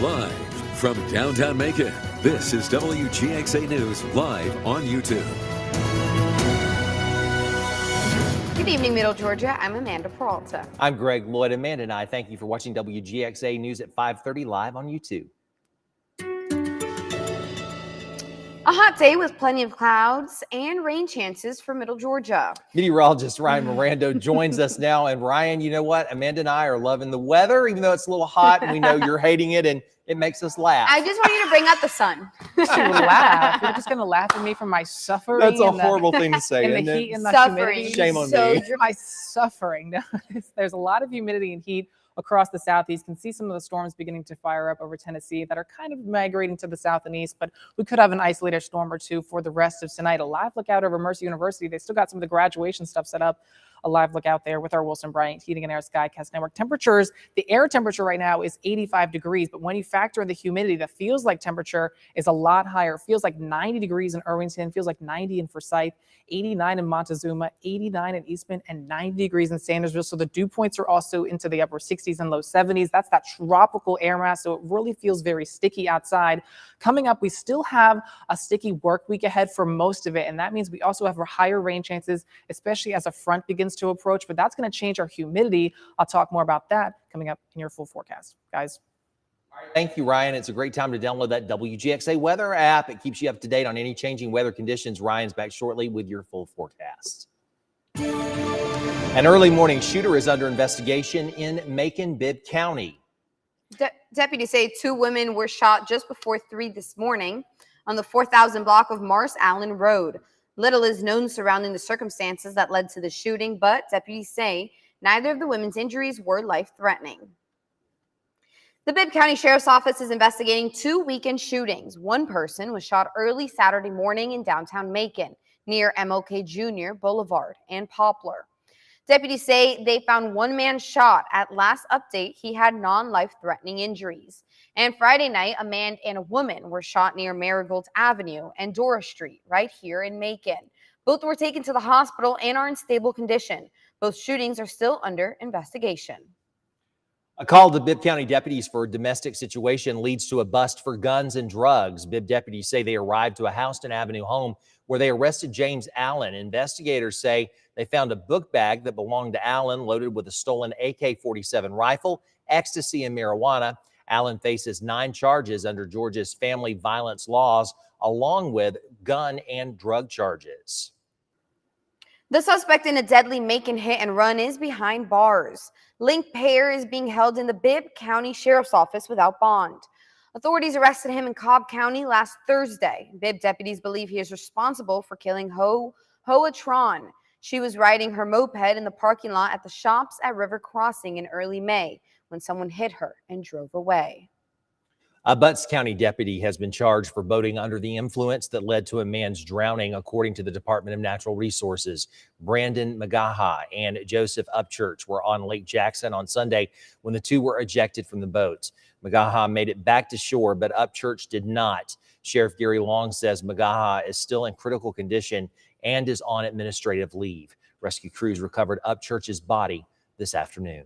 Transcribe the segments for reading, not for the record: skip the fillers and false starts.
Live from downtown Macon, this is WGXA News live on YouTube. Good evening, Middle Georgia. I'm Amanda Peralta. I'm Greg Lloyd. Amanda and I thank you for watching WGXA News at 5:30 live on YouTube. A hot day with plenty of clouds and rain chances for Middle Georgia. Meteorologist Ryan Mirando joins us now. And Ryan, you know what? Amanda and I are loving the weather, even though it's a little hot and we know you're hating it, and it makes us laugh. I just want you to bring out the sun. You laugh. You're just going to laugh at me for my suffering. That's a horrible thing to say, in isn't the it? heat and the Suffering. humidity. Shame on So me. My suffering. No, there's a lot of humidity and heat across the southeast. Can see some of the storms beginning to fire up over Tennessee that are kind of migrating to the south and east, but we could have an isolated storm or two for the rest of tonight. A live lookout over Mercer University. They still got some of the graduation stuff set up. A live look out there with our Wilson Bryant Heating and Air Skycast Network. Temperatures, the air temperature right now is 85 degrees, but when you factor in the humidity, the feels like temperature is a lot higher. It feels like 90 degrees in Irvington, feels like 90 in Forsyth, 89 in Montezuma, 89 in Eastman, and 90 degrees in Sandersville. So the dew points are also into the upper 60s and low 70s. That's that tropical air mass, so it really feels very sticky outside. Coming up, we still have a sticky work week ahead for most of it, and that means we also have higher rain chances, especially as a front begins to approach, but that's going to change our humidity. I'll talk more about that coming up in your full forecast, guys. Thank you, Ryan. It's a great time to download that WGXA weather app. It keeps you up to date on any changing weather conditions. Ryan's back shortly with your full forecast. An early morning shooter is under investigation in Macon-Bibb County. Deputies say 2 women were shot just before 3 this morning on the 4,000 block of Morris Allen Road. Little is known surrounding the circumstances that led to the shooting, but deputies say neither of the women's injuries were life-threatening. The Bibb County Sheriff's Office is investigating 2 weekend shootings. One person was shot early Saturday morning in downtown Macon, near MLK Jr. Boulevard and Poplar. Deputies say they found one man shot. At last update, he had non-life-threatening injuries. And Friday night, a man and a woman were shot near Marigold Avenue and Dora Street, right here in Macon. Both were taken to the hospital and are in stable condition. Both shootings are still under investigation. A call to Bibb County deputies for a domestic situation leads to a bust for guns and drugs. Bibb deputies say they arrived to a Houston Avenue home where they arrested James Allen. Investigators say they found a book bag that belonged to Allen loaded with a stolen AK-47 rifle, ecstasy, and marijuana. Allen faces 9 charges under Georgia's family violence laws, along with gun and drug charges. The suspect in a deadly Macon hit and run is behind bars. Link Payer is being held in the Bibb County Sheriff's Office without bond. Authorities arrested him in Cobb County last Thursday. Bibb deputies believe he is responsible for killing Hoa Tron. She was riding her moped in the parking lot at the shops at River Crossing in early May when someone hit her and drove away. A Butts County deputy has been charged for boating under the influence that led to a man's drowning, according to the Department of Natural Resources. Brandon Magaha and Joseph Upchurch were on Lake Jackson on Sunday when the 2 were ejected from the boats. Magaha made it back to shore, but Upchurch did not. Sheriff Gary Long says Magaha is still in critical condition and is on administrative leave. Rescue crews recovered Upchurch's body this afternoon.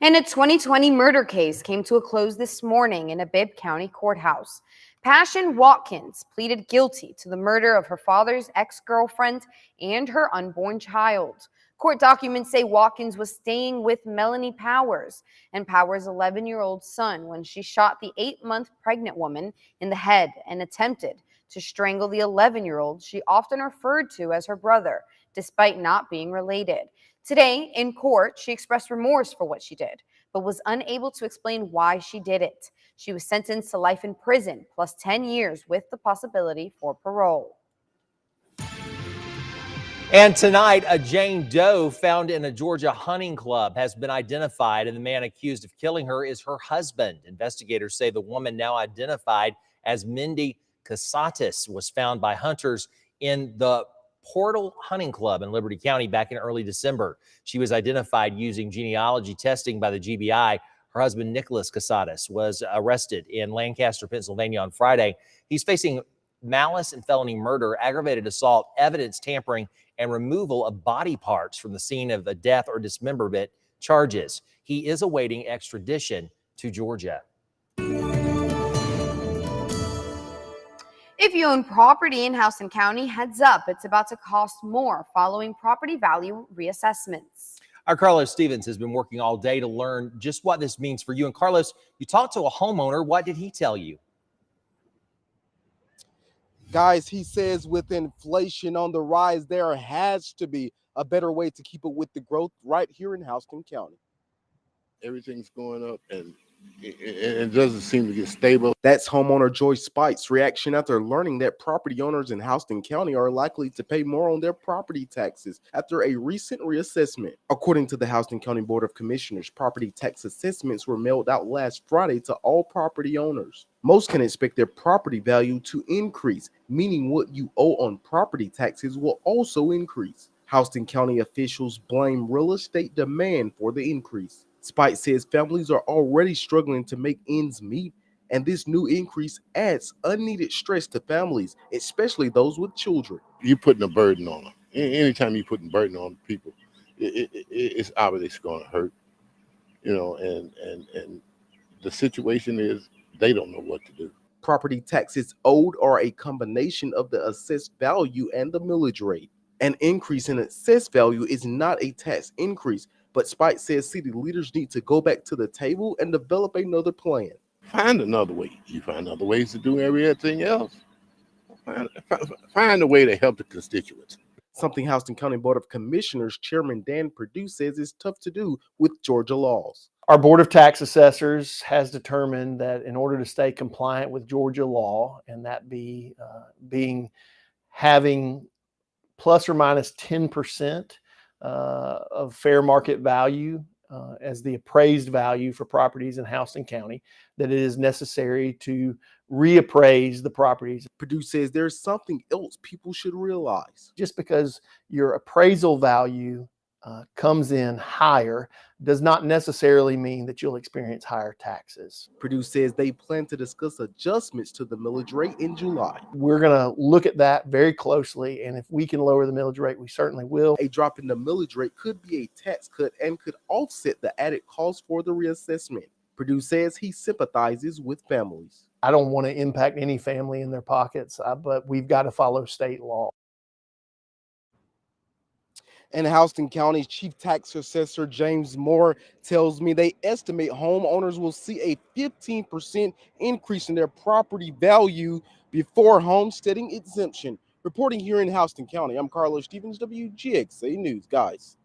And a 2020 murder case came to a close this morning in a Bibb County courthouse. Passion Watkins pleaded guilty to the murder of her father's ex-girlfriend and her unborn child. Court documents say Watkins was staying with Melanie Powers and Powers' 11-year-old son when she shot the 8-month pregnant woman in the head and attempted to strangle the 11-year-old she often referred to as her brother, despite not being related. Today, in court, she expressed remorse for what she did, but was unable to explain why she did it. She was sentenced to life in prison, plus 10 years with the possibility for parole. And tonight, a Jane Doe found in a Georgia hunting club has been identified, and the man accused of killing her is her husband. Investigators say the woman, now identified as Mindy Casatis, was found by hunters in the Portal Hunting Club in Liberty County back in early December. She was identified using genealogy testing by the GBI. Her husband, Nicholas Casatis, was arrested in Lancaster, Pennsylvania on Friday. He's facing malice and felony murder, aggravated assault, evidence tampering, and removal of body parts from the scene of a death or dismemberment charges. He is awaiting extradition to Georgia. If you own property in Houston County, heads up, it's about to cost more following property value reassessments. Our Carlos Stevens has been working all day to learn just what this means for you. And Carlos, you talked to a homeowner. What did he tell you? Guys, he says with inflation on the rise, there has to be a better way to keep up with the growth right here in Houston County. Everything's going up and it doesn't seem to get stable. That's homeowner Joyce Spite's reaction after learning that property owners in Houston County are likely to pay more on their property taxes after a recent reassessment. According to the Houston County Board of Commissioners, property tax assessments were mailed out last Friday to all property owners. Most can expect their property value to increase, meaning what you owe on property taxes will also increase. Houston County officials blame real estate demand for the increase. Spite says families are already struggling to make ends meet, and this new increase adds unneeded stress to families, especially those with children. You're putting a burden on them. Anytime you're putting burden on people, it's obviously going to hurt, and the situation is they don't know what to do. Property taxes owed are a combination of the assessed value and the millage rate. An increase in assessed value is not a tax increase, but Spite says city leaders need to go back to the table and develop another plan. Find another way. You find other ways to do everything else. Find a way to help the constituents. Something Houston County Board of Commissioners Chairman Dan Perdue says is tough to do with Georgia laws. Our Board of Tax Assessors has determined that in order to stay compliant with Georgia law, and that having plus or minus 10% of fair market value as the appraised value for properties in Houston County, that it is necessary to reappraise the properties. Perdue says there's something else people should realize. Just because your appraisal value comes in higher does not necessarily mean that you'll experience higher taxes. Perdue says they plan to discuss adjustments to the millage rate in July. We're going to look at that very closely, and if we can lower the millage rate, we certainly will. A drop in the millage rate could be a tax cut and could offset the added cost for the reassessment. Perdue says he sympathizes with families. I don't want to impact any family in their pockets, but we've got to follow state law. And Houston County's Chief Tax Assessor James Moore tells me they estimate homeowners will see a 15% increase in their property value before homesteading exemption. Reporting here in Houston County, I'm Carlos Stevens, WGXA News. Guys.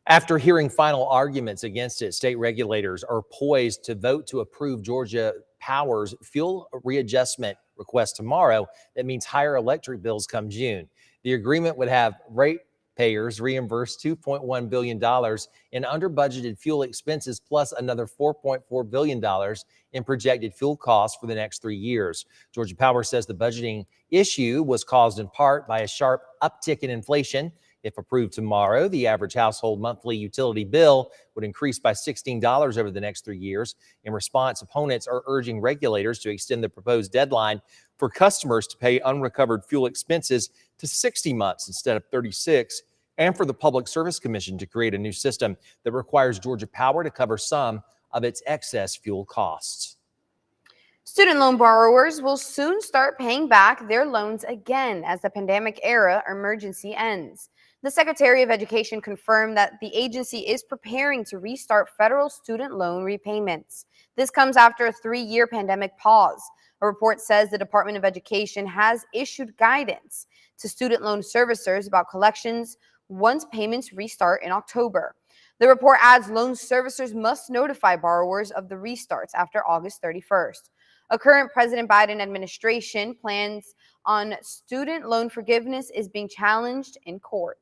After hearing final arguments against it, state regulators are poised to vote to approve Georgia Power's fuel readjustment request tomorrow. That means higher electric bills come June. The agreement would have ratepayers reimburse $2.1 billion in under-budgeted fuel expenses plus another $4.4 billion in projected fuel costs for the next 3 years. Georgia Power says the budgeting issue was caused in part by a sharp uptick in inflation. If approved tomorrow, the average household monthly utility bill would increase by $16 over the next 3 years. In response, opponents are urging regulators to extend the proposed deadline for customers to pay unrecovered fuel expenses to 60 months instead of 36, and for the Public Service Commission to create a new system that requires Georgia Power to cover some of its excess fuel costs. Student loan borrowers will soon start paying back their loans again as the pandemic era emergency ends. The Secretary of Education confirmed that the agency is preparing to restart federal student loan repayments. This comes after a 3-year pandemic pause. A report says the Department of Education has issued guidance to student loan servicers about collections once payments restart in October. The report adds loan servicers must notify borrowers of the restarts after August 31st. A current President Biden administration plans on student loan forgiveness is being challenged in court.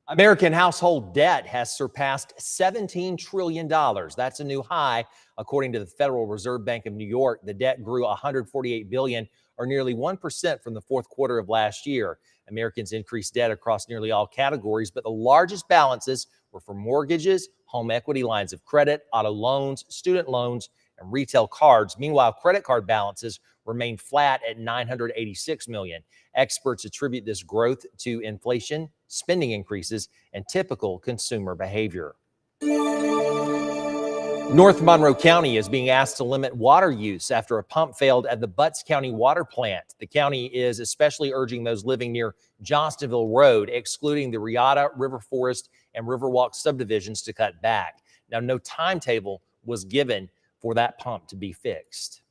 American household debt has surpassed $17 trillion. That's a new high. According to the Federal Reserve Bank of New York, the debt grew $148 billion, or nearly 1% from the fourth quarter of last year. Americans increased debt across nearly all categories, but the largest balances were for mortgages, home equity lines of credit, auto loans, student loans, and retail cards. Meanwhile, credit card balances remained flat at $986 million. Experts attribute this growth to inflation, spending increases, and typical consumer behavior. North Monroe County is being asked to limit water use after a pump failed at the Butts County water plant. The county is especially urging those living near Johnstonville Road, excluding the Riata, River Forest, and Riverwalk subdivisions, to cut back. Now, no timetable was given for that pump to be fixed.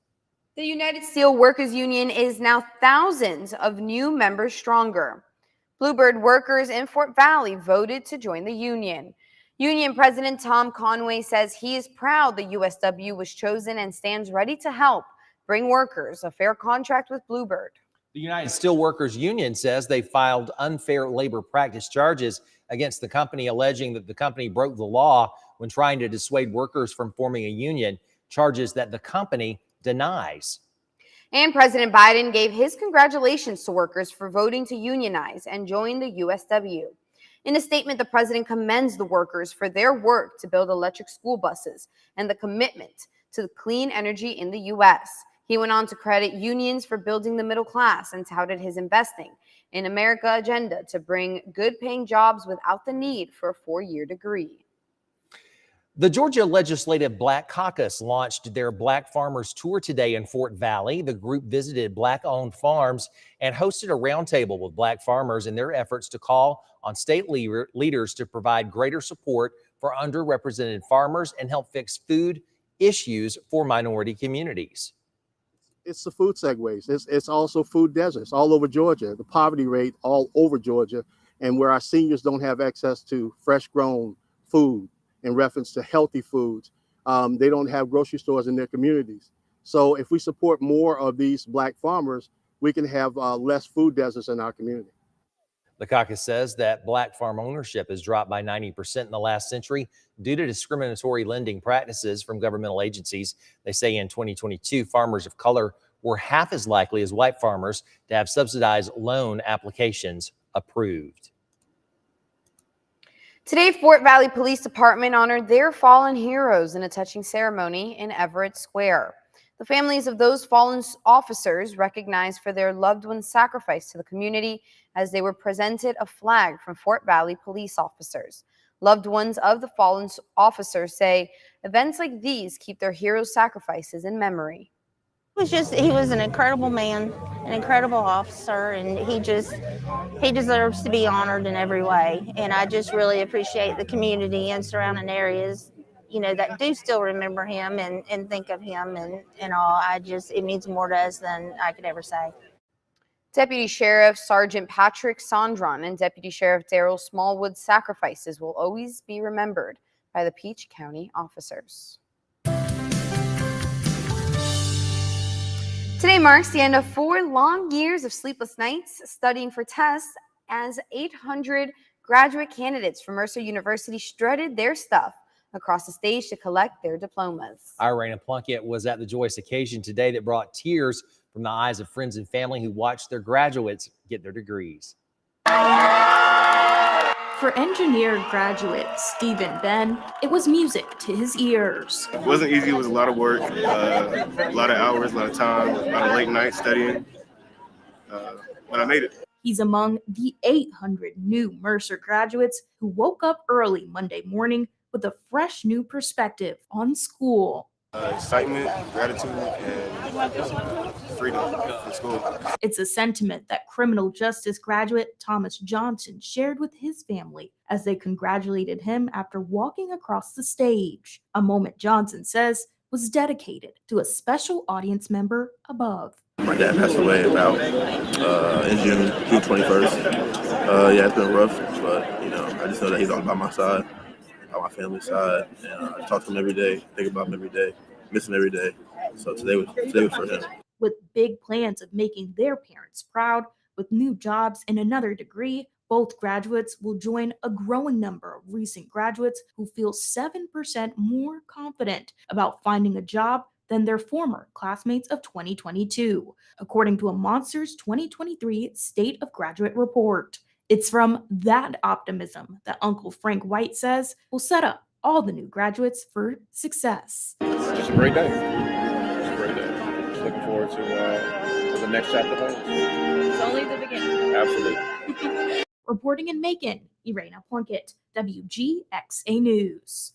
The United Steel Workers Union is now thousands of new members stronger. Bluebird workers in Fort Valley voted to join the union. Union President Tom Conway says he is proud the USW was chosen and stands ready to help bring workers a fair contract with Bluebird. The United Steelworkers Union says they filed unfair labor practice charges against the company, alleging that the company broke the law when trying to dissuade workers from forming a union, charges that the company denies. And President Biden gave his congratulations to workers for voting to unionize and join the USW. In a statement, the president commends the workers for their work to build electric school buses and the commitment to clean energy in the U.S. He went on to credit unions for building the middle class and touted his Investing in America agenda to bring good-paying jobs without the need for a four-year degree. The Georgia Legislative Black Caucus launched their Black Farmers Tour today in Fort Valley. The group visited Black-owned farms and hosted a roundtable with Black farmers in their efforts to call on state leaders to provide greater support for underrepresented farmers and help fix food issues for minority communities. It's the food segues. It's also food deserts all over Georgia, the poverty rate all over Georgia, and where our seniors don't have access to fresh grown food in reference to healthy foods. They don't have grocery stores in their communities. So if we support more of these Black farmers, we can have less food deserts in our community. The caucus says that Black farm ownership has dropped by 90% in the last century due to discriminatory lending practices from governmental agencies. They say in 2022, farmers of color were half as likely as white farmers to have subsidized loan applications approved. Today, Fort Valley Police Department honored their fallen heroes in a touching ceremony in Everett Square. The families of those fallen officers recognized for their loved ones' sacrifice to the community as they were presented a flag from Fort Valley police officers. Loved ones of the fallen officers say events like these keep their heroes' sacrifices in memory. He was an incredible man, an incredible officer, and he deserves to be honored in every way. And I just really appreciate the community and surrounding areas, that do still remember him and think of him and all. It means more to us than I could ever say. Deputy Sheriff Sergeant Patrick Sondron and Deputy Sheriff Daryl Smallwood's sacrifices will always be remembered by the Peach County officers. Today marks the end of 4 long years of sleepless nights studying for tests as 800 graduate candidates from Mercer University strutted their stuff across the stage to collect their diplomas. Irena Plunkett was at the joyous occasion today that brought tears from the eyes of friends and family who watched their graduates get their degrees. For engineer graduate Stephen Ben, it was music to his ears. It wasn't easy. It was a lot of work, a lot of hours, a lot of time, a lot of late nights studying, but I made it. He's among the 800 new Mercer graduates who woke up early Monday morning with a fresh new perspective on school. Excitement, gratitude, and freedom from school. It's a sentiment that criminal justice graduate Thomas Johnson shared with his family as they congratulated him after walking across the stage. A moment Johnson says was dedicated to a special audience member above. My dad passed away about in June 21st. Yeah, it's been rough, but I just know that he's all by my side. On my family's side, and I talk to him every day, think about him every day, miss him every day. So today was for him. With big plans of making their parents proud, with new jobs and another degree, both graduates will join a growing number of recent graduates who feel 7% more confident about finding a job than their former classmates of 2022, according to a Monsters 2023 State of Graduate report. It's from that optimism that Uncle Frank White says will set up all the new graduates for success. It's just a great day. It's a great day. Just looking forward to the next chapter home. It's only the beginning. Absolutely. Reporting in Macon, Irena Plunkett, WGXA News.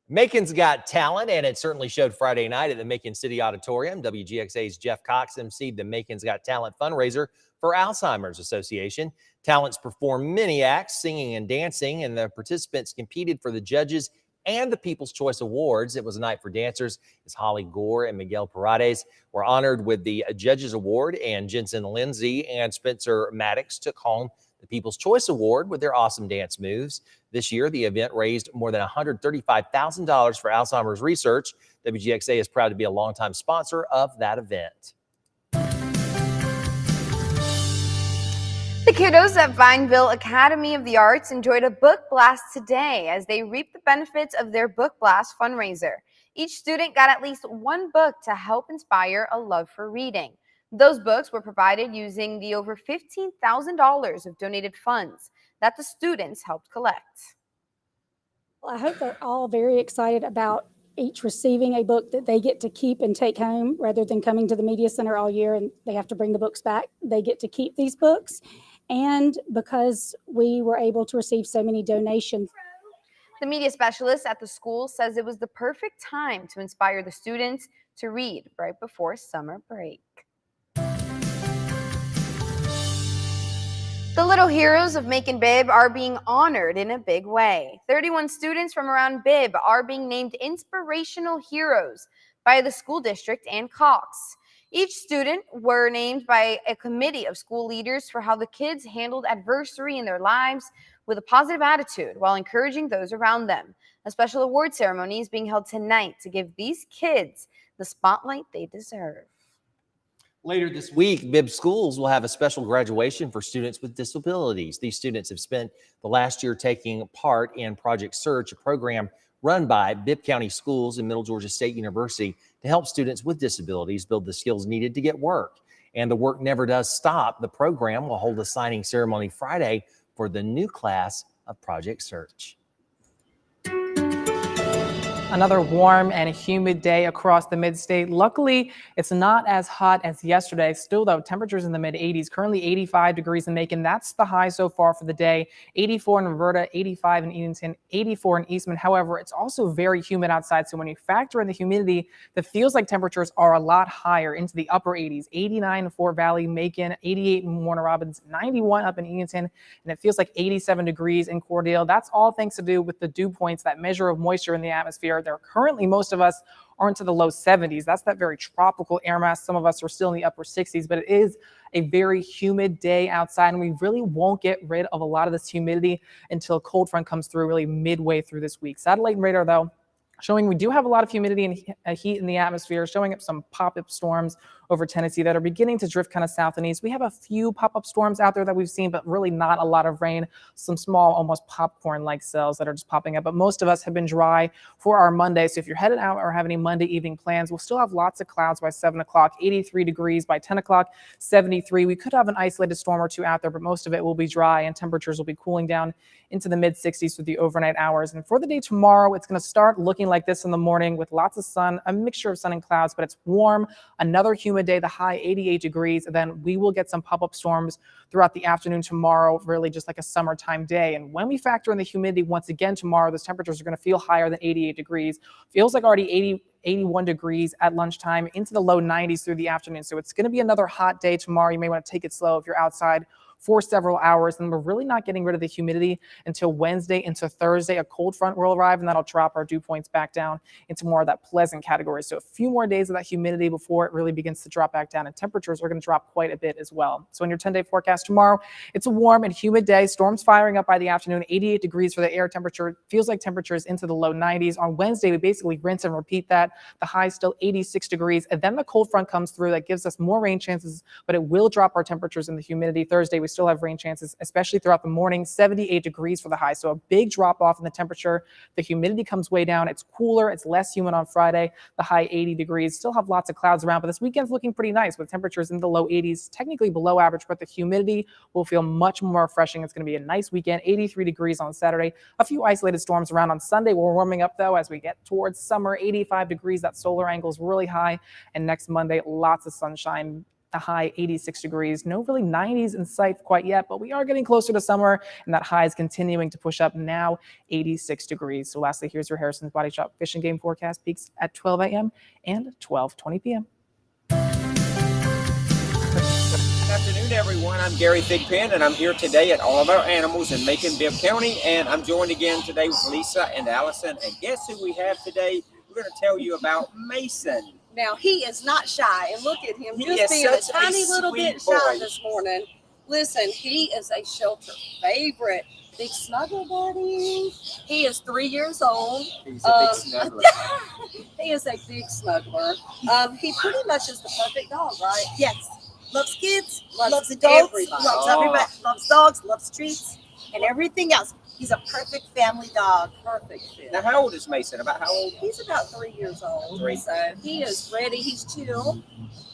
Macon's got talent, and it certainly showed Friday night at the Macon City Auditorium. WGXA's Jeff Cox emceed the Macon's Got Talent fundraiser for Alzheimer's Association. Talents performed many acts, singing and dancing, and the participants competed for the judges and the People's Choice Awards. It was a night for dancers as Holly Gore and Miguel Paredes were honored with the Judges Award, and Jensen Lindsay and Spencer Maddox took home the People's Choice Award with their awesome dance moves. This year, the event raised more than $135,000 for Alzheimer's research. WGXA is proud to be a longtime sponsor of that event. The kiddos at Vineville Academy of the Arts enjoyed a book blast today as they reaped the benefits of their book blast fundraiser. Each student got at least one book to help inspire a love for reading. Those books were provided using the over $15,000 of donated funds that the students helped collect. Well, I hope they're all very excited about each receiving a book that they get to keep and take home rather than coming to the Media Center all year and they have to bring the books back. They get to keep these books. And because we were able to receive so many donations. The media specialist at the school says it was the perfect time to inspire the students to read right before summer break. The little heroes of Macon Bibb are being honored in a big way. 31 students from around Bibb are being named inspirational heroes by the school district and Cox. Each student were named by a committee of school leaders for how the kids handled adversity in their lives with a positive attitude while encouraging those around them. A special award ceremony is being held tonight to give these kids the spotlight they deserve. Later this week, Bibb schools will have a special graduation for students with disabilities. These students have spent the last year taking part in Project Search, a program run by Bibb County Schools and Middle Georgia State University to help students with disabilities build the skills needed to get work. And the work never does stop. The program will hold a signing ceremony Friday for the new class of Project Search. Another warm and humid day across the mid-state. Luckily, it's not as hot as yesterday. Still, though, temperatures in the mid-80s, currently 85 degrees in Macon. That's the high so far for the day. 84 in Roberta, 85 in Edenton, 84 in Eastman. However, it's also very humid outside. So when you factor in the humidity, that feels like temperatures are a lot higher into the upper 80s. 89 in Fort Valley, Macon, 88 in Warner Robins, 91 up in Edenton, and it feels like 87 degrees in Cordele. That's all thanks to do with the dew points, that measure of moisture in the atmosphere. There currently, most of us are into the low 70s. That's that very tropical air mass. Some of us are still in the upper 60s, but it is a very humid day outside, and we really won't get rid of a lot of this humidity until a cold front comes through really midway through this week. Satellite radar, though, showing we do have a lot of humidity and heat in the atmosphere, showing up some pop-up storms over Tennessee that are beginning to drift kind of south and east. We have a few pop-up storms out there that we've seen, but really not a lot of rain. Some small, almost popcorn-like cells that are just popping up. But most of us have been dry for our Monday. So if you're headed out or have any Monday evening plans, we'll still have lots of clouds by 7 o'clock, 83 degrees by 10 o'clock, 73. We could have an isolated storm or two out there, but most of it will be dry and temperatures will be cooling down into the mid-60s for the overnight hours. And for the day tomorrow, it's going to start looking like this in the morning with lots of sun, a mixture of sun and clouds, but it's warm. Another humid day, the high 88 degrees. And then we will get some pop-up storms throughout the afternoon tomorrow, really just like a summertime day. And when we factor in the humidity once again tomorrow, those temperatures are going to feel higher than 88 degrees. Feels like already 81 degrees at lunchtime, into the low 90s through the afternoon. So it's going to be another hot day tomorrow. You may want to take it slow if you're outside for several hours. And we're really not getting rid of the humidity until Wednesday into Thursday. A cold front will arrive and that'll drop our dew points back down into more of that pleasant category. So a few more days of that humidity before it really begins to drop back down, and temperatures are going to drop quite a bit as well. So in your 10-day forecast tomorrow, it's a warm and humid day. Storms firing up by the afternoon, 88 degrees for the air temperature. Feels like temperatures into the low 90s. On Wednesday, we basically rinse and repeat that. The high still 86 degrees. And then the cold front comes through that gives us more rain chances, but it will drop our temperatures in the humidity. Thursday, we still have rain chances, especially throughout the morning, 78 degrees for the high. So a big drop off in the temperature. The humidity comes way down. It's cooler. It's less humid on Friday. The high 80 degrees. Still have lots of clouds around, but this weekend's looking pretty nice with temperatures in the low 80s, technically below average, but the humidity will feel much more refreshing. It's going to be a nice weekend. 83 degrees on Saturday. A few isolated storms around on Sunday. We're warming up though as we get towards summer. 85 degrees. That solar angle is really high. And next Monday, lots of sunshine. a high 86 degrees. No really 90s in sight quite yet, but we are getting closer to summer, and that high is continuing to push up, now 86 degrees. So lastly, here's your Harrison's Body Shop Fish and Game forecast. Peaks at 12 a.m. and 12:20 p.m. Good afternoon, everyone. I'm Gary Thigpen, and I'm here today at All of Our Animals in Macon-Bibb County, and I'm joined again today with Lisa and Allison. And guess who we have today? We're going to tell you about Mason. Now, he is not shy, and look at him, He just is being a such a tiny little bit sweet shy boy. this morning. Listen, he is a shelter favorite. Big snuggle buddy. He is 3 years old. He's a big snuggler. He is a big snuggler. He pretty much is the perfect dog, right? Yes. Loves kids, Loves loves adults, everybody. loves everybody, loves dogs, loves treats, and everything else. He's a perfect family dog. Perfect fit. Now, how old is Mason? About how old? He's about 3 years old. 3. So he is ready. He's chill.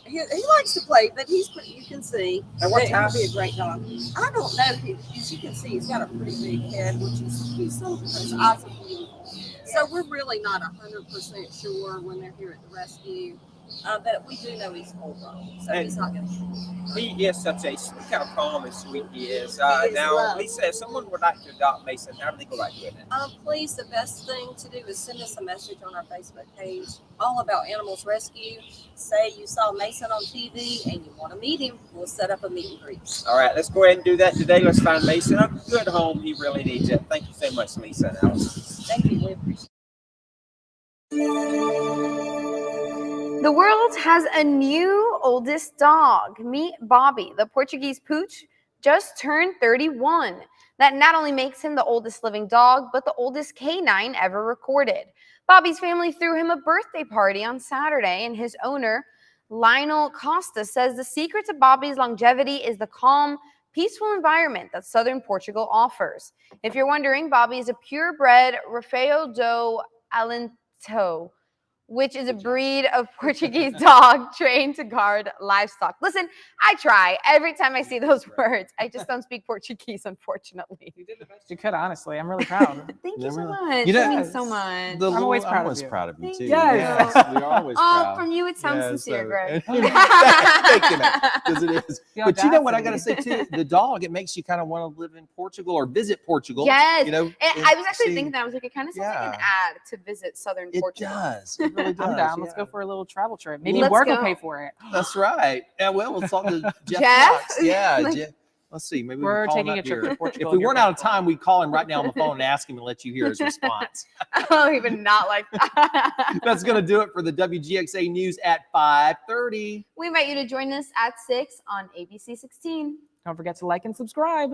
He likes to play, but he's pretty, you can see. Now, what that type? He'll be a great dog. I don't know. As you can see, he's got a pretty big head, which is he's so his eyes are beautiful. So we're really not 100% sure when they're here at the rescue. But we do know he's full grown, so And he's not going to. He is such a look how calm and sweet he is. He is Now, loved. Lisa, if someone would like to adopt Mason, how do they go about doing it? Please, the best thing to do is send us a message on our Facebook page, All About Animals Rescue. Say you saw Mason on TV and you want to meet him. We'll set up a meet and greet. All right, let's go ahead and do that today. Let's find Mason a good home. He really needs it. Thank you so much, Lisa and Allison. Thank you. We appreciate The world has a new oldest dog. Meet Bobby, the Portuguese pooch, just turned 31. That not only makes him the oldest living dog, but the oldest canine ever recorded. Bobby's family threw him a birthday party on Saturday, and his owner, Lionel Costa, says the secret to Bobby's longevity is the calm, peaceful environment that southern Portugal offers. If you're wondering, Bobby is a purebred Rafael do Alento, which is a breed of Portuguese dog trained to guard livestock. Listen, I try every time I see those words. I just don't speak Portuguese, unfortunately. You did the best you could, honestly. I'm really proud. Thank you so much. You know, That means so much. I'm always proud of you. proud of you Thank too. you. Yes. You're always Oh, proud. from you it sounds sincere, Greg. Thank you, because it is. The But you know what I got to audacity. say too? The dog, it makes you kind of want to live in Portugal or visit Portugal. Yes. You know, And I was actually see- thinking that. I was like, it kind of sounds like an Yeah. ad to visit southern It Portugal. does. It really does. I'm down. Let's yeah. go for a little travel trip. Maybe Let's work will go. pay for it. That's right. Yeah, well, we'll talk to Jeff. Jeff? Fox. Yeah, Like- Jeff. Let's see. Maybe We're we can call him taking up a trip here. to Portugal If we here weren't very out of time, we'd call him right now on the phone and ask him and let you hear his response. Oh, even not like that. That's going to do it for the WGXA News at 5:30. We invite you to join us at 6 on ABC 16. Don't forget to like and subscribe.